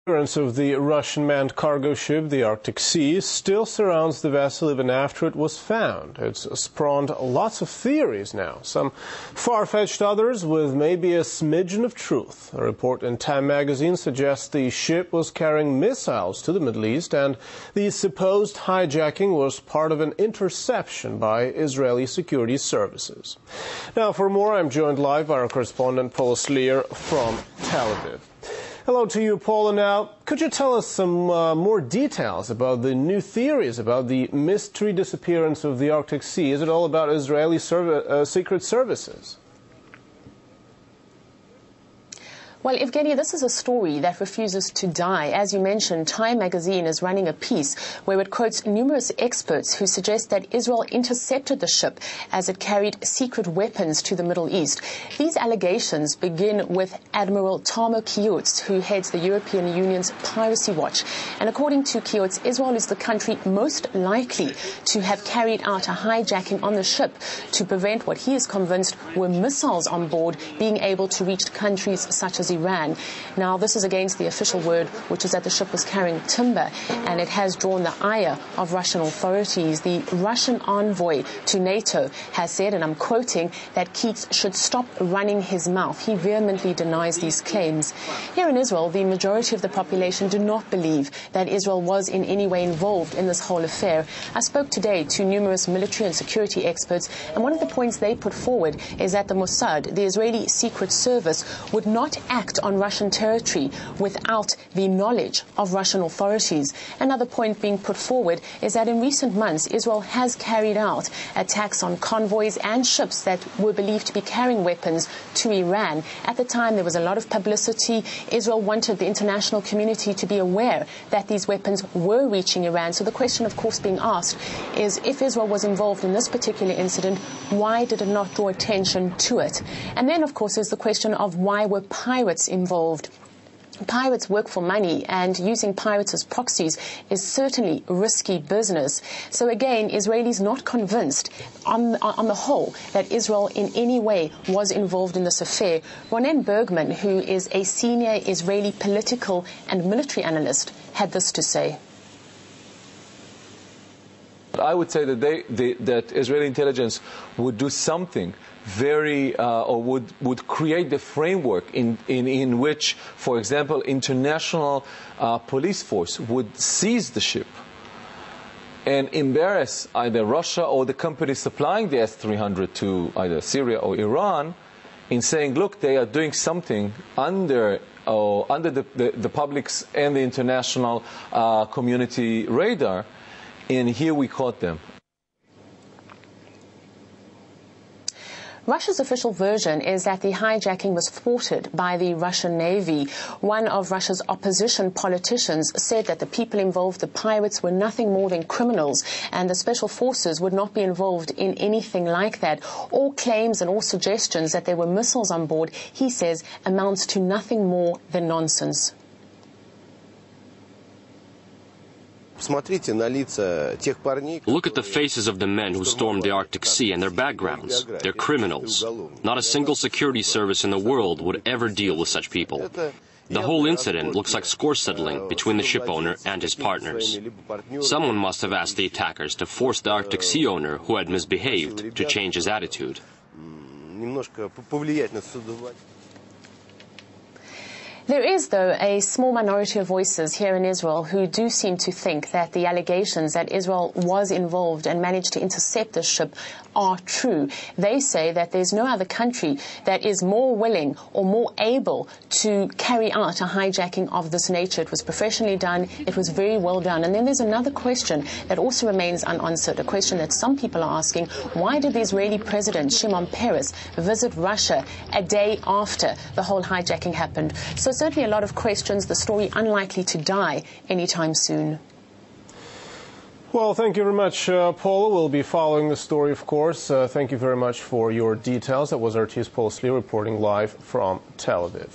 Appearance of the Russian manned cargo ship, the Arctic Sea, still surrounds the vessel even after it was found. It's spawned lots of theories now, some far-fetched, others with maybe a smidgen of truth. A report in Time magazine suggests the ship was carrying missiles to the Middle East and the supposed hijacking was part of an interception by Israeli security services. Now, for more, I'm joined live by our correspondent Paul Slier from Tel Aviv. Hello to you, Paula. Now, could you tell us some more details about the new theories about the mystery disappearance of the Arctic Sea? Is it all about Israeli secret services? Well, Evgeny, this is a story that refuses to die. As you mentioned, Time magazine is running a piece where it quotes numerous experts who suggest that Israel intercepted the ship as it carried secret weapons to the Middle East. These allegations begin with Admiral Tarmo Kiutz, who heads the European Union's Piracy Watch. And according to Kiutz, Israel is the country most likely to have carried out a hijacking on the ship to prevent what he is convinced were missiles on board being able to reach countries such as Iran. Now, this is against the official word, which is that the ship was carrying timber, and it has drawn the ire of Russian authorities. The Russian envoy to NATO has said, and I'm quoting, that Keats should stop running his mouth. He vehemently denies these claims. Here in Israel, the majority of the population do not believe that Israel was in any way involved in this whole affair. I spoke today to numerous military and security experts, and one of the points they put forward is that the Mossad, the Israeli Secret Service, would not act on Russian territory without the knowledge of Russian authorities. Another point being put forward is that in recent months, Israel has carried out attacks on convoys and ships that were believed to be carrying weapons to Iran. At the time, there was a lot of publicity. Israel wanted the international community to be aware that these weapons were reaching Iran. So the question, of course, being asked is, if Israel was involved in this particular incident, why did it not draw attention to it? And then, of course, there's the question of why were pirates involved. Pirates work for money, and using pirates as proxies is certainly risky business. So again, Israelis not convinced on the whole that Israel in any way was involved in this affair. Ronen Bergman, who is a senior Israeli political and military analyst, had this to say. I would say that that Israeli intelligence would do something or would create the framework in which, for example, international police force would seize the ship and embarrass either Russia or the company supplying the S-300 to either Syria or Iran in saying, look, they are doing something under the public's and the international community radar, and here we caught them. Russia's official version is that the hijacking was thwarted by the Russian Navy. One of Russia's opposition politicians said that the people involved, the pirates, were nothing more than criminals, and the special forces would not be involved in anything like that. All claims and all suggestions that there were missiles on board, he says, amounts to nothing more than nonsense. Look at the faces of the men who stormed the Arctic Sea and their backgrounds. They're criminals. Not a single security service in the world would ever deal with such people. The whole incident looks like score settling between the ship owner and his partners. Someone must have asked the attackers to force the Arctic Sea owner, who had misbehaved, to change his attitude. There is, though, a small minority of voices here in Israel who do seem to think that the allegations that Israel was involved and managed to intercept the ship are true. They say that there's no other country that is more willing or more able to carry out a hijacking of this nature. It was professionally done. It was very well done. And then there's another question that also remains unanswered, a question that some people are asking. Why did the Israeli President Shimon Peres visit Russia a day after the whole hijacking happened? So certainly a lot of questions, the story unlikely to die anytime soon. Well, thank you very much, Paula. We'll be following the story, of course. Thank you very much for your details. That was RT's Paul Slier reporting live from Tel Aviv.